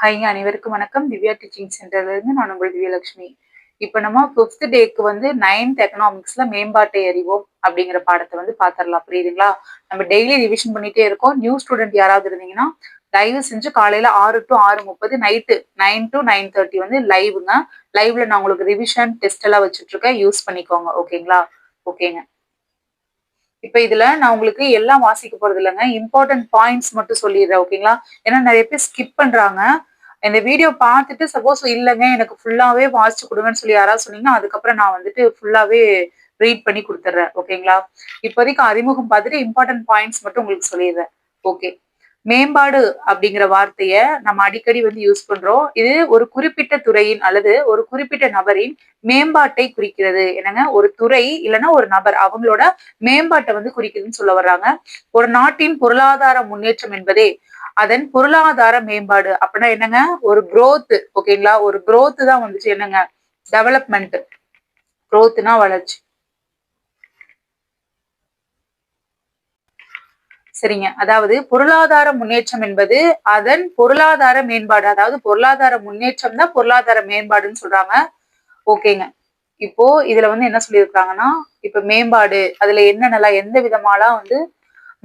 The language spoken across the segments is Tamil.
ஹாய்ங்க, அனைவருக்கும் வணக்கம். திவ்யா டீச்சிங் சென்டர்ல இருந்து நான் உங்கள் திவ்யலட்சுமி. இப்ப நம்ம 5th டேக்கு வந்து 9th எக்கனாமிக்ஸ்ல மேம்பாட்டை அறிவோம் அப்படிங்கிற பாடத்தை வந்து பாத்திரலாம். புரியுதுங்களா? நம்ம டெய்லி ரிவிஷன் பண்ணிட்டே இருக்கோம். நியூ ஸ்டூடெண்ட் யாராவது இருந்தீங்கன்னா தயவு செஞ்சு காலையில 6 to 6:30, நைட்டு 9 to 9:30 வந்து லைவ்ங்க. லைவ்ல நான் உங்களுக்கு ரிவிஷன் டெஸ்ட் எல்லாம் வச்சுட்டு இருக்கேன். யூஸ் பண்ணிக்கோங்க. ஓகேங்களா? ஓகேங்க. இப்ப இதுல நான் உங்களுக்கு எல்லாம் வாசிக்க போறது இல்லைங்க. இம்பார்ட்டன்ட் பாயிண்ட்ஸ் மட்டும் சொல்லிடுறேன். ஓகேங்களா? ஏன்னா நிறைய பேர் ஸ்கிப் பண்றாங்க. இந்த வீடியோ பார்த்துட்டு சப்போஸ் இல்லைங்க எனக்கு ஃபுல்லாவே வாசிச்சு கொடுங்கன்னு சொல்லி யாராவது சொன்னீங்கன்னா அதுக்கப்புறம் நான் வந்துட்டு ஃபுல்லாவே ரீட் பண்ணி கொடுத்துட்றேன். ஓகேங்களா? இப்போதைக்கு அறிமுகம் பார்த்துட்டு இம்பார்ட்டன்ட் பாயிண்ட்ஸ் மட்டும் உங்களுக்கு சொல்லிடுறேன். ஓகே. மேம்பாடு அப்படிங்கிற வார்த்தைய நம்ம அடிக்கடி வந்து யூஸ் பண்றோம். இது ஒரு குறிப்பிட்ட துறையின் அல்லது ஒரு குறிப்பிட்ட நபரின் மேம்பாட்டை குறிக்கிறது. என்னங்க, ஒரு துறை இல்லைன்னா ஒரு நபர் அவங்களோட மேம்பாட்டை வந்து குறிக்குதுன்னு சொல்ல வர்றாங்க. ஒரு நாட்டின் பொருளாதார முன்னேற்றம் என்பதே அதன் பொருளாதார மேம்பாடு. அப்படின்னா என்னங்க, ஒரு growth. ஓகேங்களா? ஒரு growth தான் வந்துச்சு என்னங்க, டெவலப்மெண்ட். growthனா வளர்ச்சி. சரிங்க. அதாவது பொருளாதார முன்னேற்றம் என்பது அதன் பொருளாதார மேம்பாடு. அதாவது பொருளாதார முன்னேற்றம் தான் பொருளாதார மேம்பாடுன்னு சொல்றாங்க. ஓகேங்க. இப்போ இதுல வந்து என்ன சொல்லியிருக்காங்கன்னா, இப்ப மேம்பாடு அதுல என்னென்னலாம் எந்த விதமாலாம் வந்து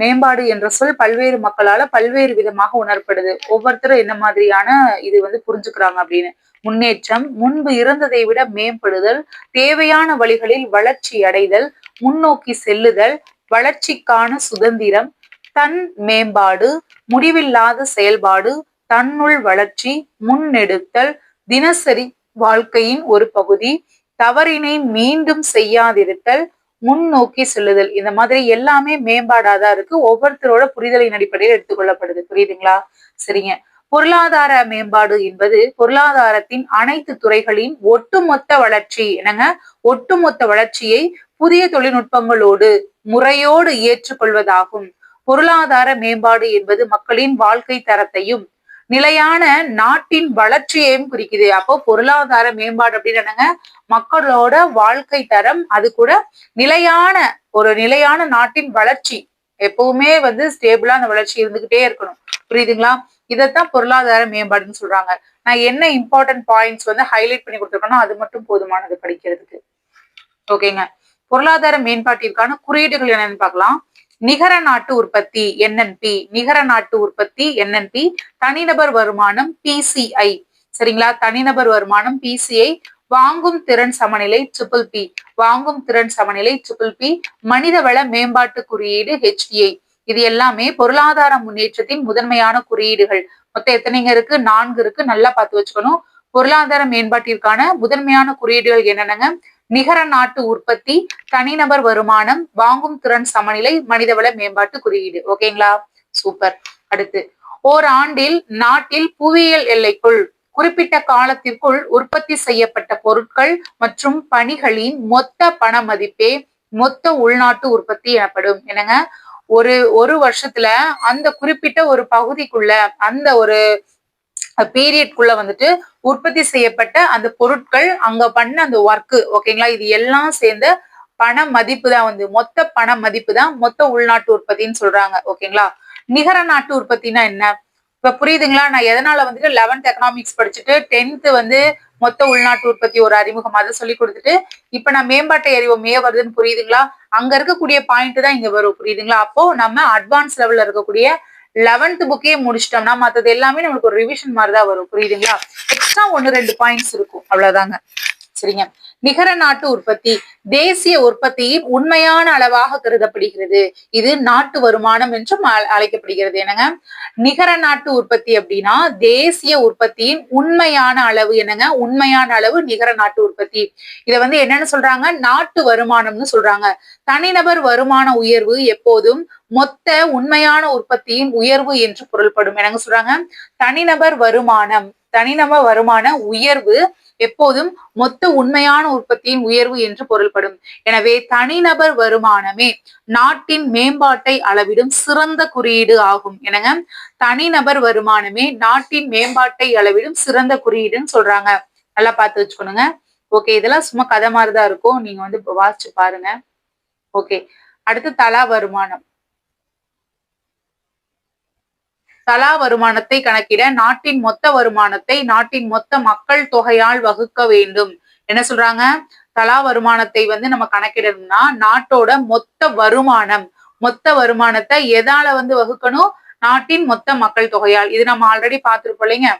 மேம்பாடு என்ற சொல் பல்வேறு மக்களால பல்வேறு விதமாக உணரப்படுது. ஒவ்வொருத்தரும் என்ன மாதிரியான இது வந்து புரிஞ்சுக்கிறாங்க அப்படின்னு. முன்னேற்றம், முன்பு இருந்ததை விட மேம்படுதல், தேவையான வழிகளில் வளர்ச்சி அடைதல், முன்னோக்கி செல்லுதல், வளர்ச்சிக்கான சுதந்திரம், தன் மேம்பாடு, முடிவில்லாத செயல்பாடு, தன்னுள் வளர்ச்சி, முன்னெடுத்தல், தினசரி வாழ்க்கையின் ஒரு பகுதி, தவறினை மீண்டும் செய்யாதிருத்தல், முன்னோக்கி செல்லுதல். இந்த மாதிரி எல்லாமே மேம்பாடாதான் இருக்கு. ஒவ்வொருத்தரோட புரிதலின் அடிப்படையில் எடுத்துக்கொள்ளப்படுது. புரியுதுங்களா? சரிங்க. பொருளாதார மேம்பாடு என்பது பொருளாதாரத்தின் அனைத்து துறைகளின் ஒட்டுமொத்த வளர்ச்சி. என்னங்க, ஒட்டுமொத்த வளர்ச்சியை புதிய தொழில்நுட்பங்களோடு முறையோடு ஏற்றுக்கொள்வதாகும். பொருளாதார மேம்பாடு என்பது மக்களின் வாழ்க்கை தரத்தையும் நிலையான நாட்டின் வளர்ச்சியையும் குறிக்குது. அப்போ பொருளாதார மேம்பாடு அப்படின்னு என்னங்க, மக்களோட வாழ்க்கை தரம், அது கூட நிலையான நாட்டின் வளர்ச்சி. எப்பவுமே வந்து ஸ்டேபிளா அந்த வளர்ச்சி இருந்துகிட்டே இருக்கணும். புரியுதுங்களா? இதைத்தான் பொருளாதார மேம்பாடுன்னு சொல்றாங்க. நான் என்ன இம்பார்ட்டன்ட் பாயிண்ட்ஸ் வந்து ஹைலைட் பண்ணி கொடுத்துருக்கேனோ அது மட்டும் போதுமானது படிக்கிறதுக்கு. ஓகேங்க. பொருளாதார மேம்பாட்டிற்கான குறியீடுகள் என்னன்னு பார்க்கலாம். நிகர நாட்டு உற்பத்தி NNP, நிகர நாட்டு உற்பத்தி NNP, தனிநபர் வருமானம் PCI. சரிங்களா? தனிநபர் வருமானம் PCI, வாங்கும் திறன் சமநிலை PPP, வாங்கும் திறன் சமநிலை PPP, மனிதவள மேம்பாட்டு குறியீடு HDI. இது எல்லாமே பொருளாதார முன்னேற்றத்தின் முதன்மையான குறியீடுகள். மொத்தம் எத்தனைங்க இருக்கு? 4 இருக்கு. நல்லா பார்த்து வச்சுக்கணும். பொருளாதார மேம்பாட்டிற்கான முதன்மையான குறியீடுகள் என்னென்னங்க? நிகர நாட்டு உற்பத்தி, தனிநபர் வருமானம், வாங்கும் திறன் சமநிலை, மனிதவள மேம்பாட்டு குறியீடு. ஓகேங்களா? சூப்பர். அடுத்து, ஓராண்டில் நாட்டில் புவியியல் எல்லைக்குள் குறிப்பிட்ட காலத்திற்குள் உற்பத்தி செய்யப்பட்ட பொருட்கள் மற்றும் பணிகளின் மொத்த பண மதிப்பே மொத்த உள்நாட்டு உற்பத்தி எனப்படும். என்னங்க, ஒரு வருஷத்துல அந்த குறிப்பிட்ட ஒரு பகுதிக்குள்ள அந்த ஒரு பீரியட்குள்ள வந்துட்டு உற்பத்தி செய்யப்பட்ட அந்த பொருட்கள், அங்க பண்ண அந்த ஒர்க். ஓகேங்களா? இது எல்லாம் சேர்ந்த பண மதிப்பு தான் வந்து மொத்த பண மதிப்பு தான் மொத்த உள்நாட்டு உற்பத்தின்னு சொல்றாங்க. ஓகேங்களா? நிகர நாட்டு உற்பத்தினா என்ன? இப்ப புரியுதுங்களா? நான் எதனால வந்துட்டு 11th எக்கனாமிக்ஸ் படிச்சுட்டு 10th வந்து மொத்த உள்நாட்டு உற்பத்தி ஒரு அறிமுகம் அதை சொல்லி கொடுத்துட்டு இப்ப நான் மேம்பாட்டை அறிவோம் வருதுன்னு புரியுதுங்களா? அங்க இருக்கக்கூடிய பாயிண்ட் தான் இங்க வரும். புரியுதுங்களா? அப்போ நம்ம அட்வான்ஸ் லெவல்ல இருக்கக்கூடிய 11th புக்கே முடிச்சிட்டோம்னா மத்தது எல்லாமே நம்மளுக்கு ஒரு ரிவிஷன் மாதிரிதான் வரும். புரியுதுங்களா? எக்ஸ்ட்ரா 1-2 பாயிண்ட்ஸ் இருக்கும், அவ்வளவுதாங்க. சரிங்க. நிகர நாட்டு உற்பத்தி தேசிய உற்பத்தியின் உண்மையான அளவாக கருதப்படுகிறது. இது நாட்டு வருமானம் என்றும் அழைக்கப்படுகிறது. என்னங்க, நிகர நாட்டு உற்பத்தி அப்படின்னா தேசிய உற்பத்தியின் உண்மையான அளவு. என்னங்க, உண்மையான அளவு நிகர நாட்டு உற்பத்தி. இத வந்து என்னன்னு சொல்றாங்க? நாட்டு வருமானம்னு சொல்றாங்க. தனிநபர் வருமான உயர்வு எப்போதும் மொத்த உண்மையான உற்பத்தியின் உயர்வு என்று பொருள்படும். என்னங்க சொல்றாங்க? தனிநபர் வருமான உயர்வு எப்போதும் மொத்த உண்மையான உற்பத்தியின் உயர்வு என்று பொருள்படும். எனவே தனிநபர் வருமானமே நாட்டின் மேம்பாட்டை அளவிடும் சிறந்த குறியீடு ஆகும். என்னங்க, தனிநபர் வருமானமே நாட்டின் மேம்பாட்டை அளவிடும் சிறந்த குறியீடுன்னு சொல்றாங்க. நல்லா பார்த்து வச்சுக்கணுங்க. ஓகே, இதெல்லாம் சும்மா கதை மாதிரிதான் இருக்கும். நீங்க வந்து வாசிச்சு பாருங்க. ஓகே, அடுத்து தலா வருமானம். தலா வருமானத்தை கணக்கிட நாட்டின் மொத்த வருமானத்தை நாட்டின் மொத்த மக்கள் தொகையால் வகுக்க வேண்டும். என்ன சொல்றாங்க? தலா வருமானத்தை வந்து நம்ம கணக்கிடணும்னா நாட்டோட மொத்த வருமானத்தை எதால வந்து வகுக்கணும்? நாட்டின் மொத்த மக்கள் தொகையால். இது நம்ம ஆல்ரெடி பார்த்திருப்போம் இல்லைங்க.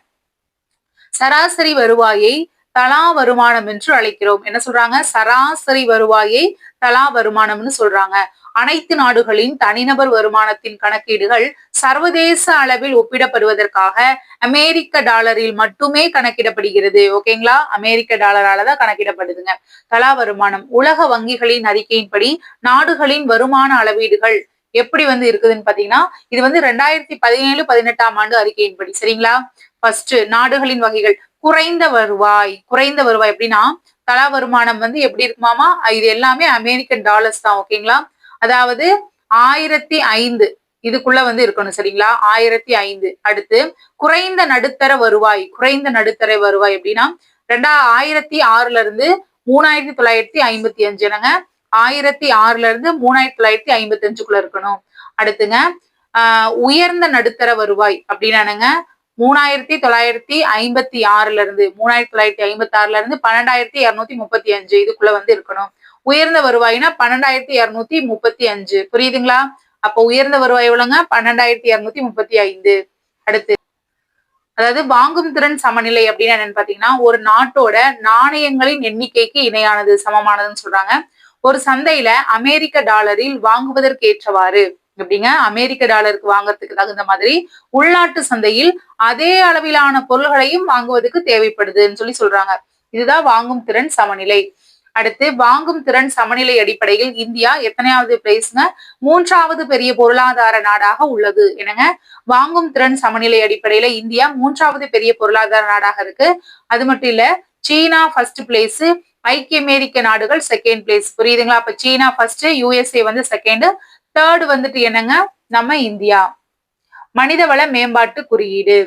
சராசரி வருவாயை தலா வருமானம் என்று அழைக்கிறோம். என்ன சொல்றாங்க? சராசரி வருவாயை தலா வருமானம்னு சொல்றாங்க. அனைத்து நாடுகளின் தனிநபர் வருமானத்தின் கணக்கீடுகள் சர்வதேச அளவில் ஒப்பிடப்படுவதற்காக அமெரிக்க டாலரில் மட்டுமே கணக்கிடப்படுகிறது. ஓகேங்களா? அமெரிக்க டாலரால தான் கணக்கிடப்படுதுங்க. தலா வருமானம் உலக வங்கிகளின் அறிக்கையின்படி நாடுகளின் வருமான அளவீடுகள் எப்படி வந்து இருக்குதுன்னு பாத்தீங்கன்னா, இது வந்து 2017-18 ஆண்டு அறிக்கையின்படி. சரிங்களா? ஃபர்ஸ்ட் நாடுகளின் வகைகள். குறைந்த வருவாய் எப்படின்னா தலா வருமானம் வந்து எப்படி இருக்குமாமா? இது எல்லாமே அமெரிக்கன் டாலர்ஸ் தான். ஓகேங்களா? அதாவது 1005 இதுக்குள்ள வந்து இருக்கணும். சரிங்களா? 1005. அடுத்து குறைந்த நடுத்தர வருவாய் எப்படின்னா 2006ல இருந்து 3955 என்னங்க 1006ல இருந்து 3955க்குள்ள இருக்கணும். அடுத்துங்க உயர்ந்த நடுத்தர வருவாய் அப்படின்னானுங்க 3956ல இருந்து 12235 இதுக்குள்ள வந்து இருக்கணும். உயர்ந்த வருவாய்னா 12235. புரியுதுங்களா? அப்ப உயர்ந்த வருவாய் எவ்வளவுங்க? 12235. அடுத்து அதாவது வாங்கும் திறன் சமநிலை அப்படின்னு என்னன்னு பாத்தீங்கன்னா ஒரு நாட்டோட நாணயங்களின் எண்ணிக்கைக்கு இணையானது சமமானதுன்னு சொல்றாங்க. ஒரு சந்தையில அமெரிக்க டாலரில் வாங்குவதற்கு ஏற்றவாறு எப்படிங்க அமெரிக்க டாலருக்கு வாங்குறதுக்கு தகுந்த மாதிரி உள்நாட்டு சந்தையில் அதே அளவிலான பொருள்களையும் வாங்குவதற்கு தேவைப்படுதுன்னு சொல்றாங்க. இதுதான் வாங்கும் திறன் சமநிலை. அடுத்து வாங்கும் திறன் சமநிலை அடிப்படையில் இந்தியா எத்தனையாவது பிளேஸ்ங்க? 3வது பெரிய பொருளாதார நாடாக உள்ளது. என்னங்க? வாங்கும் திறன் சமநிலை அடிப்படையில இந்தியா 3வது பெரிய பொருளாதார நாடாக இருக்கு. அது மட்டும் இல்ல, சீனா ஃபர்ஸ்ட் பிளேஸ், ஐக்கிய அமெரிக்க நாடுகள் செகண்ட் பிளேஸ். புரியுதுங்களா? அப்ப சீனா ஃபர்ஸ்ட், யுஎஸ்ஏ வந்து செகண்ட், தேர்ட் வந்துட்டு என்னங்க? நம்ம இந்தியா. மனிதவள மேம்பாட்டு குறியீடு.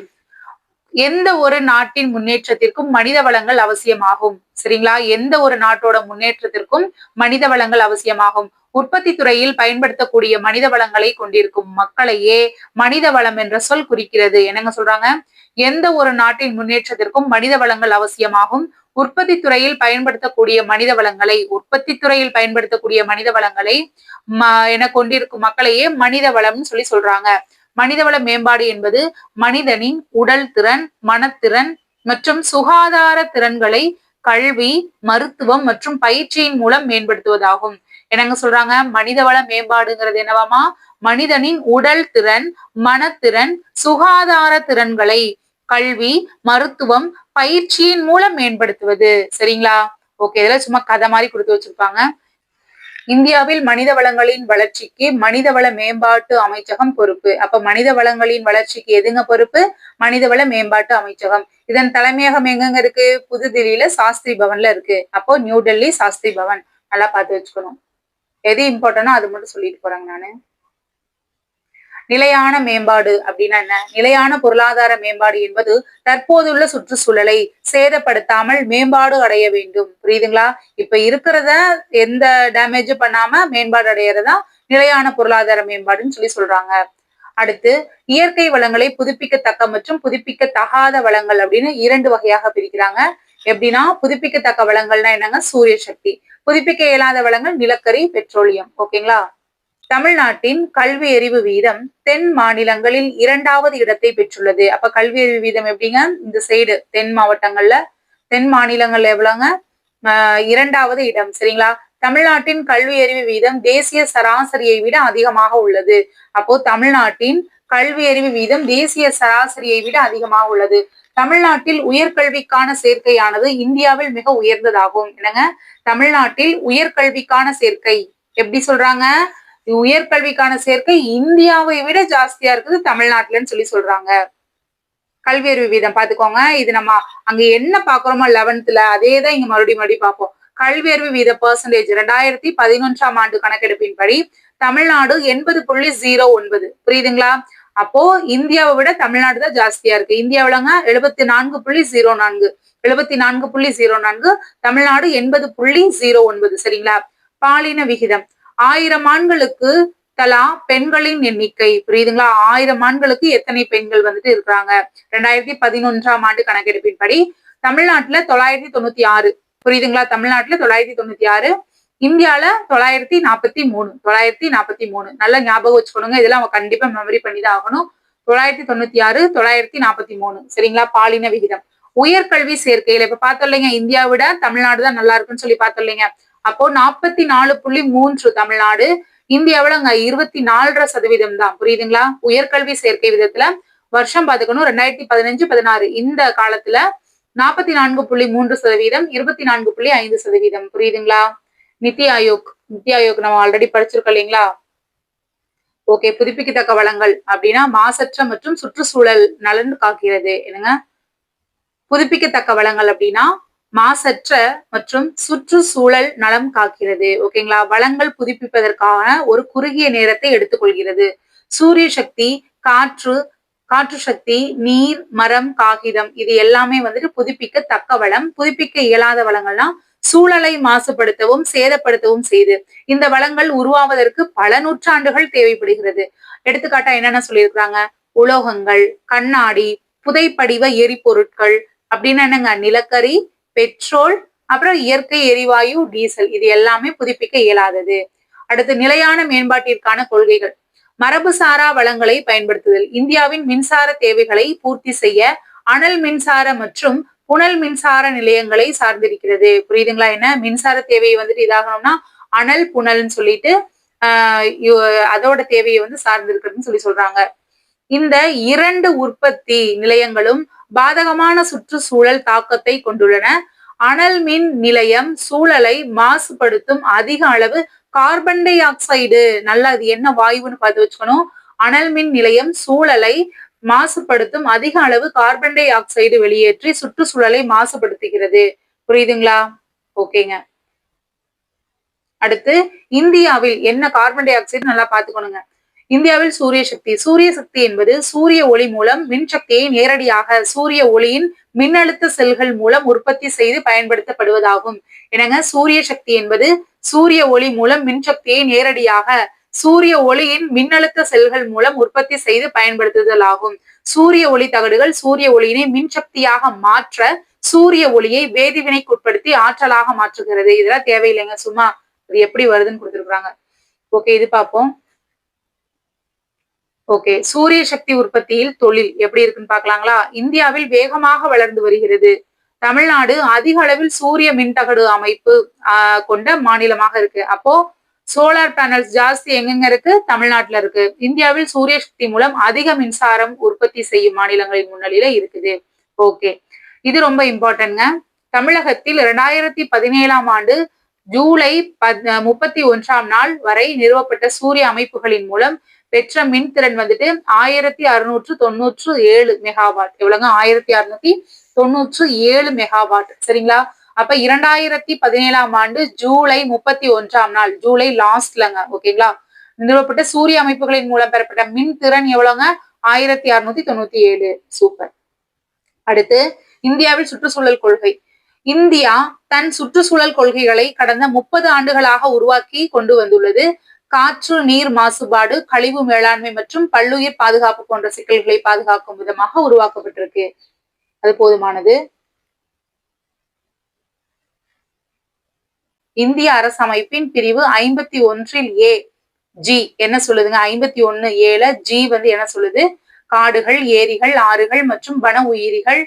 எந்த ஒரு நாட்டின் முன்னேற்றத்திற்கும் மனித வளங்கள் அவசியமாகும். சரிங்களா? எந்த ஒரு நாட்டோட முன்னேற்றத்திற்கும் மனித வளங்கள் அவசியமாகும். உற்பத்தி துறையில் பயன்படுத்தக்கூடிய மனித வளங்களை கொண்டிருக்கும் மக்களையே மனித வளம் என்ற சொல் குறிக்கிறது. என்னங்க சொல்றாங்க? எந்த ஒரு நாட்டின் முன்னேற்றத்திற்கும் மனித வளங்கள் அவசியமாகும். உற்பத்தி துறையில் பயன்படுத்தக்கூடிய மனித வளங்களை என கொண்டிருக்கும் மக்களையே மனித வளம்னு சொல்றாங்க. மனிதவள மேம்பாடு என்பது மனிதனின் உடல் திறன், மனத்திறன் மற்றும் சுகாதார திறன்களை கல்வி, மருத்துவம் மற்றும் பயிற்சியின் மூலம் மேம்படுத்துவதாகும். என்னங்க சொல்றாங்க? மனிதவள மேம்பாடுங்கிறது என்னவாமா? மனிதனின் உடல் திறன், மனத்திறன், சுகாதார திறன்களை கல்வி, மருத்துவம், பயிற்சியின் மூலம் மேம்படுத்துவது. சரிங்களா? ஓகே, இதெல்லாம் சும்மா கதை மாதிரி கொடுத்து வச்சிருப்பாங்க. இந்தியாவில் மனித வளங்களின் வளர்ச்சிக்கு மனிதவள மேம்பாட்டு அமைச்சகம் பொறுப்பு. அப்ப மனித வளங்களின் வளர்ச்சிக்கு எதுங்க பொறுப்பு? மனிதவள மேம்பாட்டு அமைச்சகம். இதன் தலைமையகம் எங்கெங்க இருக்கு? புதுதில்லியில சாஸ்திரி பவன்ல இருக்கு. அப்போ நியூ டெல்லி சாஸ்திரி பவன். நல்லா பார்த்து வச்சுக்கணும். எது இம்பார்ட்டன்டோ அது மட்டும் சொல்லிட்டு போறாங்க. நானு நிலையான மேம்பாடு அப்படின்னா என்ன? நிலையான பொருளாதார மேம்பாடு என்பது தற்போதுள்ள சுற்றுச்சூழலை சேதப்படுத்தாமல் மேம்பாடு அடைய வேண்டும். புரியுதுங்களா? இப்ப இருக்கிறத எந்த டேமேஜும் பண்ணாம மேம்பாடு அடையறதா நிலையான பொருளாதார மேம்பாடுன்னு சொல்றாங்க. அடுத்து இயற்கை வளங்களை புதுப்பிக்கத்தக்க மற்றும் புதுப்பிக்கத்தகாத வளங்கள் அப்படின்னு 2 வகையாக பிரிக்கிறாங்க. எப்படின்னா புதுப்பிக்கத்தக்க வளங்கள்னா என்னங்க? சூரிய சக்தி. புதுப்பிக்க இயலாத வளங்கள் நிலக்கரி, பெட்ரோலியம். ஓகேங்களா? தமிழ்நாட்டின் கல்வி அறிவு வீதம் தென் மாநிலங்களில் 2வது இடத்தை பெற்றுள்ளது. அப்ப கல்வி அறிவு வீதம் எப்படிங்க? இந்த சைடு தென் மாநிலங்கள்ல எவ்வளவுங்க? 2வது இடம். சரிங்களா? தமிழ்நாட்டின் கல்வி அறிவு வீதம் தேசிய சராசரியை விட அதிகமாக உள்ளது. அப்போ தமிழ்நாட்டின் கல்வி அறிவு வீதம் தேசிய சராசரியை விட அதிகமாக உள்ளது. தமிழ்நாட்டில் உயர்கல்விக்கான சேர்க்கையானது இந்தியாவில் மிக உயர்ந்ததாகும். என்னங்க? தமிழ்நாட்டில் உயர்கல்விக்கான சேர்க்கை எப்படி சொல்றாங்க? உயர்கல்விக்கான சேர்க்கை இந்தியாவை விட ஜாஸ்தியா இருக்குது தமிழ்நாட்டுலன்னு சொல்றாங்க. கல்வி அறிவு வீதம் பாத்துக்கோங்க. இது நம்ம அங்க என்ன பாக்குறோமோ 11th அதேதான் இங்க மறுபடியும் பார்ப்போம். கல்வி அறிவு வீத பெர்சன்டேஜ் 2011ஆம் ஆண்டு கணக்கெடுப்பின்படி தமிழ்நாடு 80.09. புரியுதுங்களா? அப்போ இந்தியாவை விட தமிழ்நாடு தான் ஜாஸ்தியா இருக்கு. இந்தியாவிலங்க 74.04, தமிழ்நாடு 80.09. சரிங்களா? பாலின விகிதம் 1000 ஆண்களுக்கு தலா பெண்களின் எண்ணிக்கை புரியுதுங்களா? 1000 ஆண்களுக்கு எத்தனை பெண்கள் வந்துட்டு இருக்கிறாங்க? 2011ஆம் ஆண்டு கணக்கெடுப்பின்படி தமிழ்நாட்டுல 996. புரியுதுங்களா? தமிழ்நாட்டுல 996, இந்தியால 943. நல்லா ஞாபகம் வச்சுக்கணுங்க. இதெல்லாம் அவங்க கண்டிப்பா மெமரி பண்ணிதான் ஆகணும். 996, 943. சரிங்களா? பாலின விகிதம். உயர்கல்வி சேர்க்கையில இப்ப பார்த்தோம் இல்லைங்க, இந்தியாவை விட தமிழ்நாடு தான் நல்லா இருக்குன்னு சொல்லி பார்த்தோம் இல்லைங்க. அப்போ 44.3 தமிழ்நாடு, இந்தியாவில அங்க 24.5% தான். புரியுதுங்களா? உயர்கல்வி சேர்க்கை விதத்துல வருஷம் பாத்துக்கணும் 2015, 16 இந்த காலத்துல 44.3%, 24.5%. புரியுதுங்களா? நித்தி ஆயோக் நம்ம ஆல்ரெடி படிச்சிருக்கோம் இல்லைங்களா? ஓகே. புதுப்பிக்கத்தக்க வளங்கள் அப்படின்னா மாசற்ற மற்றும் சுற்றுச்சூழல் நலன் காக்கிறது. என்னங்க? புதுப்பிக்கத்தக்க வளங்கள் அப்படின்னா மாசற்ற மற்றும் சுற்றுச்சூழல் நலம் காக்கிறது. ஓகேங்களா? வளங்கள் புதுப்பிப்பதற்கான ஒரு குறுகிய நேரத்தை எடுத்துக்கொள்கிறது. சூரிய சக்தி, காற்று சக்தி, நீர், மரம், காகிதம் இது எல்லாமே வந்துட்டு புதுப்பிக்கத்தக்க வளம். புதுப்பிக்க இயலாத வளங்கள்னா சூழலை மாசுபடுத்தவும் சேதப்படுத்தவும் செய்து. இந்த வளங்கள் உருவாவதற்கு பல நூற்றாண்டுகள் தேவைப்படுகிறது. எடுத்துக்காட்டா என்னென்ன சொல்லியிருக்கிறாங்க? உலோகங்கள், கண்ணாடி, புதைப்படிவ எரிபொருட்கள் அப்படின்னு என்னங்க? நிலக்கரி, பெட்ரோல், அப்புறம் இயற்கை எரிவாயு, டீசல் இது எல்லாமே புதுப்பிக்க இயலாதது. அடுத்து நிலையான மேம்பாட்டிற்கான கொள்கைகள். மரபுசாரா வளங்களை பயன்படுத்துதல். இந்தியாவின் மின்சார தேவைகளை பூர்த்தி செய்ய அனல் மின்சார மற்றும் புனல் மின்சார நிலையங்களை சார்ந்திருக்கிறது. புரியுதுங்களா? என்ன மின்சார தேவையை வந்துட்டு இதாகணும்னா அனல் புனல்னு சொல்லிட்டு அதோட தேவையை வந்து சார்ந்திருக்கிறதுன்னு சொல்லி சொல்றாங்க. இந்த 2 உற்பத்தி நிலையங்களும் பாதகமான சுற்றுச்சூழல் தாக்கத்தை கொண்டுள்ளன. அனல் மின் நிலையம் சூழலை மாசுபடுத்தும் அதிக அளவு கார்பன் டை ஆக்சைடு, நல்லா அது என்ன வாயுன்னு பார்த்து வச்சுக்கணும். அனல் மின் நிலையம் சூழலை மாசுபடுத்தும் அதிக அளவு கார்பன் டை ஆக்சைடு வெளியேற்றி சுற்றுச்சூழலை மாசுபடுத்துகிறது. புரியுதுங்களா? ஓகேங்க. அடுத்து இந்தியாவில் என்ன கார்பன் டை ஆக்சைடு நல்லா பாத்துக்கணுங்க. இந்தியாவில் சூரிய சக்தி என்பது சூரிய ஒளி மூலம் மின்சக்தியை நேரடியாக சூரிய ஒளியின் மின்னழுத்த செல்கள் மூலம் உற்பத்தி செய்து பயன்படுத்தப்படுவதாகும். என்னங்க? சூரிய சக்தி என்பது சூரிய ஒளி மூலம் மின்சக்தியை நேரடியாக சூரிய ஒளியின் மின்னழுத்த செல்கள் மூலம் உற்பத்தி செய்து பயன்படுத்துதல் ஆகும். சூரிய ஒளி தகடுகள் சூரிய ஒளியினை மின்சக்தியாக மாற்ற சூரிய ஒளியை வேதிவினைக்குட்படுத்தி ஆற்றலாக மாற்றுகிறது. இதெல்லாம் தேவையில்லைங்க, சும்மா இது எப்படி வருதுன்னு கொடுத்துருக்காங்க. ஓகே, இது பார்ப்போம். ஓகே, சூரிய சக்தி உற்பத்தியில் தொழில் எப்படி இருக்குன்னு பாக்கலாங்களா? இந்தியாவில் வேகமாக வளர்ந்து வருகிறது. தமிழ்நாடு அதிக அளவில் சூரிய மின்தகடு அமைப்பு கொண்ட மாநிலமாக இருக்கு. அப்போ சோலார் பேனல்ஸ் ஜாஸ்தி எங்கெங்க இருக்கு? தமிழ்நாட்டுல இருக்கு. இந்தியாவில் சூரிய சக்தி மூலம் அதிக மின்சாரம் உற்பத்தி செய்யும் மாநிலங்களின் முன்னிலையில இருக்குது. ஓகே, இது ரொம்ப இம்பார்ட்டன்ட்ங்க. தமிழகத்தில் 2017ஆம் ஆண்டு ஜூலை 31ஆம் நாள் வரை நிறுவப்பட்ட சூரிய அமைப்புகளின் மூலம் பெற்ற மின்திறன் வந்துட்டு 1697 மெகாவாட். எவ்வளவுங்க? 1697 மெகாவாட். சரிங்களா? அப்ப 2017ஆம் ஆண்டு ஜூலை 31ஆம் நாள், ஜூலை லாஸ்ட்லங்க, ஓகேங்களா, நிறுவப்பட்ட சூரிய அமைப்புகளின் மூலம் பெறப்பட்ட மின்திறன் எவ்வளவுங்க? 1697. சூப்பர். அடுத்து இந்தியாவில் சுற்றுச்சூழல் கொள்கை. இந்தியா தன் சுற்றுச்சூழல் கொள்கைகளை கடந்த 30 ஆண்டுகளாக உருவாக்கி கொண்டு வந்துள்ளது. காற்று, நீர் மாசுபாடு, கழிவு மேலாண்மை மற்றும் பல்லுயிர் பாதுகாப்பு போன்ற சிக்கல்களை பாதுகாக்கும் விதமாக உருவாக்கப்பட்டிருக்கு. அது போதுமானது. இந்திய அரசமைப்பின் பிரிவு 51 ஜி என்ன சொல்லுதுங்க? 51 ஜி வந்து என்ன சொல்லுது? காடுகள், ஏரிகள், ஆறுகள் மற்றும் வன உயிரிகள்,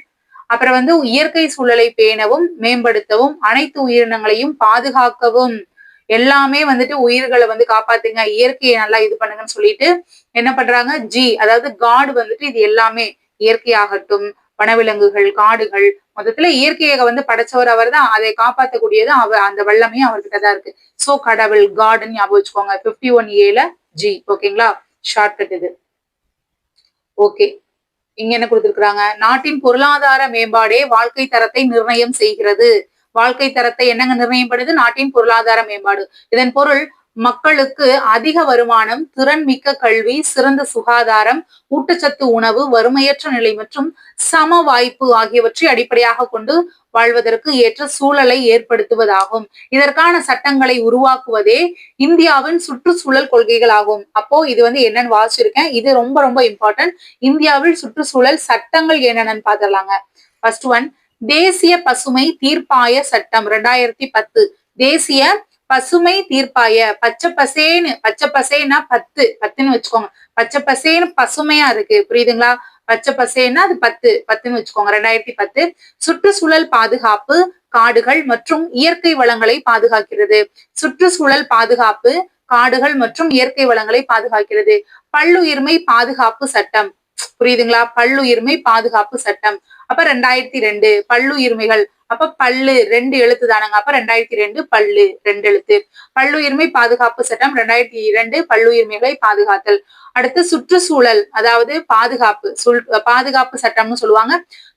அப்புறம் வந்து இயற்கை சூழலை பேணவும் மேம்படுத்தவும் அனைத்து உயிரினங்களையும் பாதுகாக்கவும் எல்லாமே வந்துட்டு உயிர்களை வந்து காப்பாத்துங்க, இயற்கையை நல்லா இது பண்ணுங்கன்னு சொல்லிட்டு என்ன பண்றாங்க? ஜி அதாவது காட் வந்துட்டு இது எல்லாமே இயற்கையாகட்டும், வனவிலங்குகள், காடுகள், மொத்தத்துல இயற்கையை வந்து படைச்சவர் அவர் தான், அதை காப்பாற்றக்கூடியது அவர், அந்த வல்லமையும் அவர்கிட்டதான் இருக்கு. சோ கடவுள், காடுன்னு ஞாபகம் வச்சுக்கோங்க. 51 ஜி. ஓகேங்களா? ஷார்ட்கட் இது. ஓகே, இங்க என்ன கொடுத்திருக்கிறாங்க? நாட்டின் பொருளாதார மேம்பாடே வாழ்க்கை தரத்தை நிர்ணயம் செய்கிறது. வாழ்க்கை தரத்தை என்னங்க நிர்ணயம் பண்ணுது? நாட்டின் பொருளாதார மேம்பாடு. இதன் பொருள் மக்களுக்கு அதிக வருமானம், திறன் மிக்க கல்வி, சிறந்த சுகாதாரம், ஊட்டச்சத்து உணவு, வறுமையற்ற நிலை மற்றும் சம வாய்ப்பு ஆகியவற்றை அடிப்படையாக கொண்டு வாழ்வதற்கு ஏற்ற சூழலை ஏற்படுத்துவதாகும். இதற்கான சட்டங்களை உருவாக்குவதே இந்தியாவின் சுற்றுச்சூழல் கொள்கைகள் ஆகும். அப்போ இது வந்து என்னன்னு வாசிச்சிருக்கேன். இது ரொம்ப ரொம்ப இம்பார்ட்டன்ட். இந்தியாவில் சுற்றுச்சூழல் சட்டங்கள் என்னென்னு பாத்திரலாங்க. ஃபர்ஸ்ட் ஒன், தேசிய பசுமை தீர்ப்பாய சட்டம் 2010. தேசிய பசுமை தீர்ப்பாய, பச்சை பசேன்னா 10ன்னு வச்சுக்கோங்க. பச்சை பசேன்னு பசுமையா இருக்கு, புரியுதுங்களா? பச்சை பசேன்னா அது 10ன்னு வச்சுக்கோங்க. 2010 சுற்றுச்சூழல் பாதுகாப்பு, காடுகள் மற்றும் இயற்கை வளங்களை பாதுகாக்கிறது. சுற்றுச்சூழல் பாதுகாப்பு, காடுகள் மற்றும் இயற்கை வளங்களை பாதுகாக்கிறது. பல்லுயிர்மை பாதுகாப்பு சட்டம், புரியுதுங்களா? பல்லுயிர்மை பாதுகாப்பு சட்டம். அப்ப 2002 பல்லுயிர்மைகள். அப்ப பல்லு 2 எழுத்து தானங்க. அப்ப 2002 பல்லு 2 எழுத்து. பல்லுயிர்மை பாதுகாப்பு சட்டம் 2002 பல்லுயிர்மைகளை பாதுகாத்தல். அடுத்து சுற்றுச்சூழல், அதாவது பாதுகாப்பு சட்டம்னு சொல்லுவாங்க,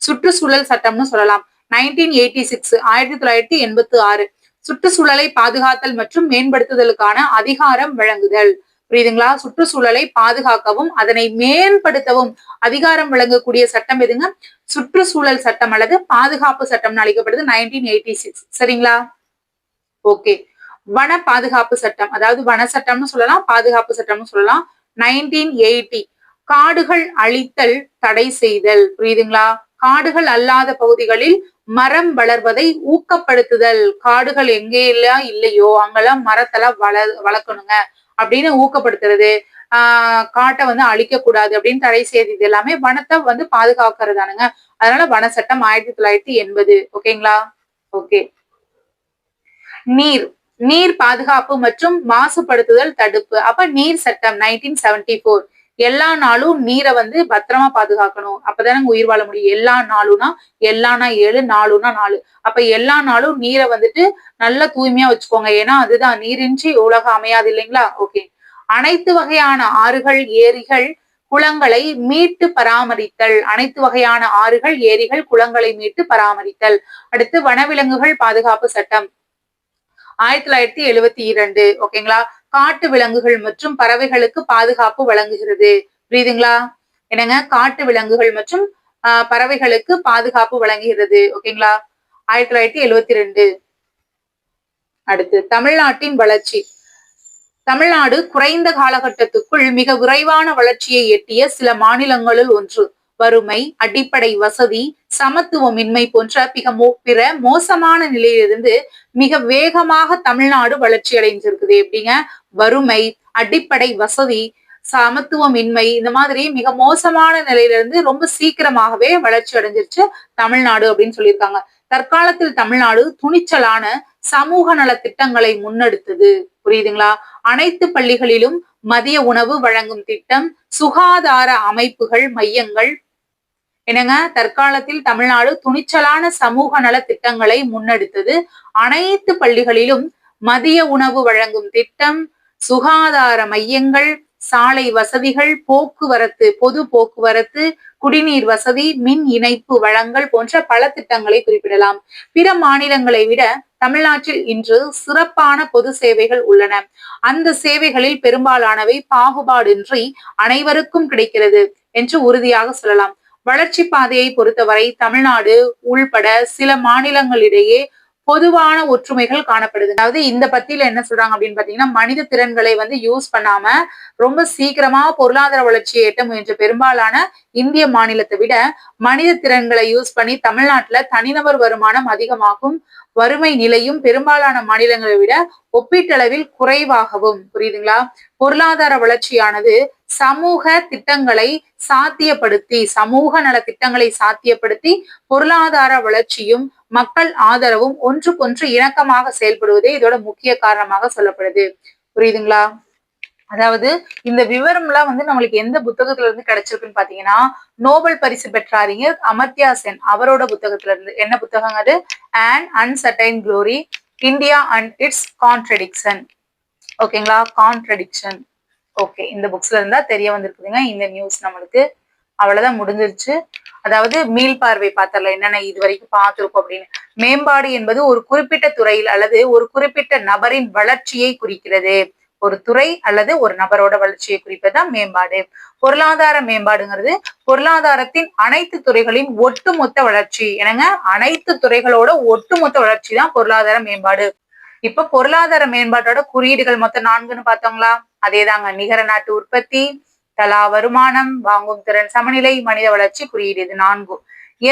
சுற்றுச்சூழல் சட்டம்னு சொல்லலாம். 1986 1986 சுற்றுச்சூழலை பாதுகாத்தல் மற்றும் மேம்படுத்துதலுக்கான அதிகாரம் வழங்குதல். புரியுதுங்களா? சுற்றுச்சூழலை பாதுகாக்கவும் அதனை மேம்படுத்தவும் அதிகாரம் வழங்கக்கூடிய சட்டம் எதுங்க? சுற்றுச்சூழல் சட்டம் அல்லது பாதுகாப்பு சட்டம்னு அழைக்கப்படுது. 1986. சரிங்களா? ஓகே. வன பாதுகாப்பு சட்டம், அதாவது வன சட்டம்னு சொல்லலாம், பாதுகாப்பு சட்டம்னு சொல்லலாம். 1980 காடுகள் அழித்தல் தடை செய்தல். புரியுதுங்களா? காடுகள் அல்லாத பகுதிகளில் மரம் வளர்வதை ஊக்கப்படுத்துதல். காடுகள் எங்கெல்லாம் இல்லையோ அங்கெல்லாம் மரத்தெல்லாம் வளர்க்கணுங்க அப்படின்னு ஊக்கப்படுத்துறது. காட்டை வந்து அழிக்க கூடாது அப்படின்னு தடை செய்து, இது எல்லாமே வனத்தை வந்து பாதுகாக்கிறதானுங்க. அதனால வன சட்டம் 1980. ஓகேங்களா? ஓகே. நீர் பாதுகாப்பு மற்றும் மாசுபடுத்துதல் தடுப்பு. அப்ப நீர் சட்டம் 1974. எல்லா நாளும் நீரை வந்து பத்திரமா பாதுகாக்கணும், அப்பதானே உயிர் வாழ முடியும். எல்லா நாளும்னா, எல்லானா 7, நாளுனா 4. அப்ப எல்லா நாளும் நீரை வந்துட்டு நல்லா தூய்மையா வச்சுக்கோங்க. ஏன்னா அதுதான், நீரின்றி உலகம் அமையாது இல்லைங்களா? ஓகே. அனைத்து வகையான ஆறுகள், ஏரிகள், குளங்களை மீட்டு பராமரித்தல். அனைத்து வகையான ஆறுகள், ஏரிகள், குளங்களை மீட்டு பராமரித்தல். அடுத்து வனவிலங்குகள் பாதுகாப்பு சட்டம் 1972. ஓகேங்களா? காட்டு விலங்குகள் மற்றும் பறவைகளுக்கு பாதுகாப்பு வழங்குகிறது. புரியுதுங்களா? என்னங்க? காட்டு விலங்குகள் மற்றும் பறவைகளுக்கு பாதுகாப்பு வழங்குகிறது. ஓகேங்களா? 1972. அடுத்து தமிழ்நாட்டின் வளர்ச்சி. தமிழ்நாடு குறைந்த காலகட்டத்துக்குள் மிக விரைவான வளர்ச்சியை எட்டிய சில மாநிலங்களுள் ஒன்று. வறுமை, அடிப்படை வசதி, சமத்துவமின்மை போன்ற பிற மோசமான நிலையிலிருந்து மிக வேகமாக தமிழ்நாடு வளர்ச்சி அடைஞ்சிருக்குது. எப்படிங்க? வறுமை, அடிப்படை வசதி, சமத்துவமின்மை, இந்த மாதிரி மிக மோசமான நிலையிலிருந்து ரொம்ப சீக்கிரமாகவே வளர்ச்சி அடைஞ்சிருச்சு தமிழ்நாடு அப்படின்னு சொல்லியிருக்காங்க. தற்காலத்தில் தமிழ்நாடு துணிச்சலான சமூக நல திட்டங்களை முன்னெடுத்தது. புரியுதுங்களா? அனைத்து பள்ளிகளிலும் மதிய உணவு வழங்கும் திட்டம், சுகாதார அமைப்புகள், மையங்கள். என்னங்க? தற்காலத்தில் தமிழ்நாடு துணிச்சலான சமூக நல திட்டங்களை முன்னெடுத்தது. அனைத்து பள்ளிகளிலும் மதிய உணவு வழங்கும் திட்டம், சுகாதார மையங்கள், சாலை வசதிகள், போக்குவரத்து, பொது போக்குவரத்து, குடிநீர் வசதி, மின் இணைப்பு வழங்கல் போன்ற பல திட்டங்களை குறிப்பிடலாம். பிற மாநிலங்களை விட தமிழ்நாட்டில் இன்று சிறப்பான பொது சேவைகள் உள்ளன. அந்த சேவைகளில் பெரும்பாலானவை பாகுபாடின்றி அனைவருக்கும் கிடைக்கிறது என்று உறுதியாக சொல்லலாம். வளர்ச்சி பாதையை பொறுத்தவரை தமிழ்நாடு உள்பட சில மாநிலங்களிடையே பொதுவான ஒற்றுமைகள் காணப்படுது. அதாவது இந்த பத்தியில என்ன சொல்றாங்க அப்படின்னு பாத்தீங்கன்னா, மனித திறன்களை வந்து யூஸ் பண்ணாம ரொம்ப சீக்கிரமா பொருளாதார வளர்ச்சியை எட்ட முயன்ற பெரும்பாலான இந்திய மாநிலத்தை விட மனித திறன்களை யூஸ் பண்ணி தமிழ்நாட்டுல தனிநபர் வருமானம் அதிகமாகும், வறுமை நிலையும் பெரும்பாலான மாநிலங்களை விட ஒப்பீட்டளவில் குறைவாகவும். புரியுதுங்களா? பொருளாதார வளர்ச்சியானது சமூக திட்டங்களை சாத்தியப்படுத்தி, சமூக நல திட்டங்களை சாத்தியப்படுத்தி பொருளாதார வளர்ச்சியும் மக்கள் ஆதரவும் ஒன்றுக்கொன்று இணக்கமாக செயல்படுவதே இதோட முக்கிய காரணமாக சொல்லப்படுது. புரியுதுங்களா? அதாவது இந்த விவரம் எல்லாம் வந்து நம்மளுக்கு எந்த புத்தகத்துல இருந்து கிடைச்சிருக்குன்னு பாத்தீங்கன்னா, நோபல் பரிசு பெற்ற அறிஞர் அமர்த்தியா சென் அவரோட புத்தகத்துல இருந்து. என்ன புத்தகம் அது? An Uncertain Glory, India and its Contradiction. ஓகேங்களா? கான்ட்ரடிக்ஷன். ஓகே, இந்த புக்ஸ்ல இருந்தா தெரிய வந்திருக்குதுங்க இந்த நியூஸ் நம்மளுக்கு. அவ்வளவுதான், முடிஞ்சிருச்சு. அதாவது மீள்பார்வை பார்த்தரல, என்னென்ன இது வரைக்கும் பார்த்திருக்கோம் அப்படின்னு. மேம்பாடு என்பது ஒரு குறிப்பிட்ட துறையில் அல்லது ஒரு குறிப்பிட்ட நபரின் வளர்ச்சியை குறிக்கிறது. ஒரு துறை அல்லது ஒரு நபரோட வளர்ச்சியை குறிப்பதுதான் மேம்பாடு. பொருளாதார மேம்பாடுங்கிறது பொருளாதாரத்தின் அனைத்து துறைகளின் ஒட்டுமொத்த வளர்ச்சி. என்னங்க, அனைத்து துறைகளோட ஒட்டுமொத்த வளர்ச்சி தான் பொருளாதார மேம்பாடு. இப்ப பொருளாதார மேம்பாட்டோட குறியீடுகள் மொத்தம் 4ன்னு பார்த்தோங்களா? அதேதாங்க. நிகர நாட்டு உற்பத்தி, தலா வருமானம், வாங்கும் திறன் சமநிலை, மனித வளர்ச்சி குறியீடு. இது 4.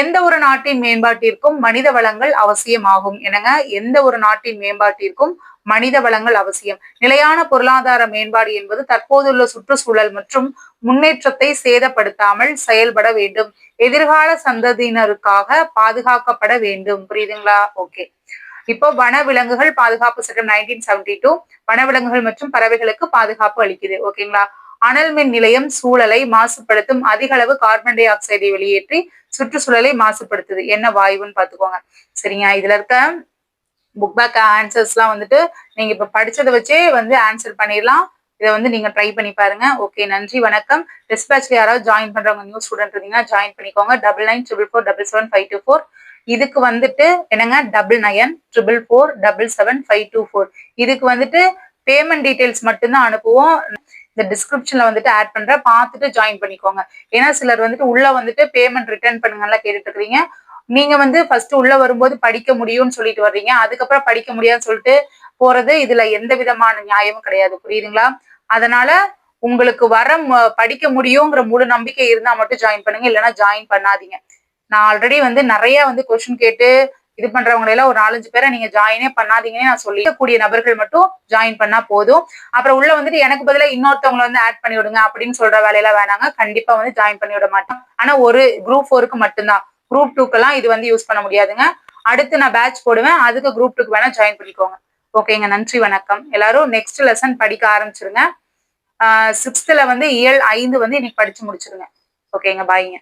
எந்த ஒரு நாட்டின் மேம்பாட்டிற்கும் மனித வளங்கள் அவசியமாகும். என்னங்க, எந்த ஒரு நாட்டின் மேம்பாட்டிற்கும் மனித வளங்கள் அவசியம். நிலையான பொருளாதார மேம்பாடு என்பது தற்போதுள்ள சுற்றுச்சூழல் மற்றும் முன்னேற்றத்தை சேதப்படுத்தாமல் செயல்பட வேண்டும். எதிர்கால சந்ததியினருக்காக பாதுகாக்கப்பட வேண்டும். புரியுதுங்களா? ஓகே. இப்போ வனவிலங்குகள் பாதுகாப்பு சட்டம் 1972 வனவிலங்குகள் மற்றும் பறவைகளுக்கு பாதுகாப்பு அளிக்குது. ஓகேங்களா? அனல் மின் நிலையம் சூழலை மாசுபடுத்தும் அதிக அளவு கார்பன் டை ஆக்சைடை வெளியேற்றி சுற்றுச்சூழலை மாசுபடுத்துது. என்ன வாயுன்னு பாத்துக்கோங்க. சரிங்க. இதுல இருக்க புக் பேக் ஆன்சர்ஸ் எல்லாம் வந்துட்டு நீங்க இப்ப படிச்சதை வச்சே வந்து ஆன்சர் பண்ணிடலாம். இதை வந்து நீங்க ட்ரை பண்ணி பாருங்க. ஓகே, நன்றி, வணக்கம். டிஸ்பேச்ல யாராவது ஜாயின் பண்றவங்க நியூ ஸ்டூடெண்ட் இருந்தீங்கன்னா ஜாயின் பண்ணிக்கோங்க. 9944477524. இதுக்கு வந்துட்டு என்னங்க 9944477524. இதுக்கு வந்துட்டு பேமெண்ட் டீடைல்ஸ் மட்டும்தான் அனுப்புவோம். இந்த டிஸ்கிரிப்ஷன்ல வந்துட்டு ஆட் பண்ற பார்த்துட்டு ஜாயின் பண்ணிக்கோங்க. ஏன்னா சிலர் வந்துட்டு உள்ள வந்துட்டு பேமெண்ட் ரிட்டர்ன் பண்ணுங்கன்னு கேட்டுட்டு இருக்கீங்க. நீங்க வந்து ஃபர்ஸ்ட் உள்ள வரும்போது படிக்க முடியும்னு சொல்லிட்டு வர்றீங்க, அதுக்கப்புறம் படிக்க முடியாதுன்னு சொல்லிட்டு போறது இதுல எந்த விதமான நியாயமும் கிடையாது. புரியுதுங்களா? அதனால உங்களுக்கு படிக்க முடியுங்கிற முழு நம்பிக்கை இருந்தா மட்டும் ஜாயின் பண்ணுங்க, இல்லைன்னா ஜாயின் பண்ணாதீங்க. நான் ஆல்ரெடி வந்து நிறைய வந்து கொஸ்டின் கேட்டு இது பண்றவங்களை எல்லாம் ஒரு 4-5 பேரை நீங்க ஜாயினே பண்ணாதீங்கன்னு நான் சொல்லிக்கூடிய நபர்கள் மட்டும் ஜாயின் பண்ணா போதும். அப்புறம் உள்ள வந்துட்டு எனக்கு பதிலா இன்னொருத்தவங்களை வந்து ஆட் பண்ணி விடுங்க அப்படின்னு சொல்ற வேலையெல்லாம் வேணாங்க. கண்டிப்பா வந்து ஜாயின் பண்ணி விட மாட்டேன். ஆனா ஒரு குரூப் 4க்கு மட்டும்தான். குரூப் 2க்கெல்லாம் இது வந்து யூஸ் பண்ண முடியாதுங்க. அடுத்து நான் பேட்ச் போடுவேன், அதுக்கு குரூப் 2க்கு வேணா ஜாயின் பண்ணிக்கோங்க. ஓகேங்க, நன்றி, வணக்கம். எல்லாரும் நெக்ஸ்ட் லெசன் படிக்க ஆரம்பிச்சிருங்க. 6th வந்து இயல் 5 வந்து இன்னைக்கு படிச்சு முடிச்சிருங்க. ஓகேங்க, பாய்ங்க.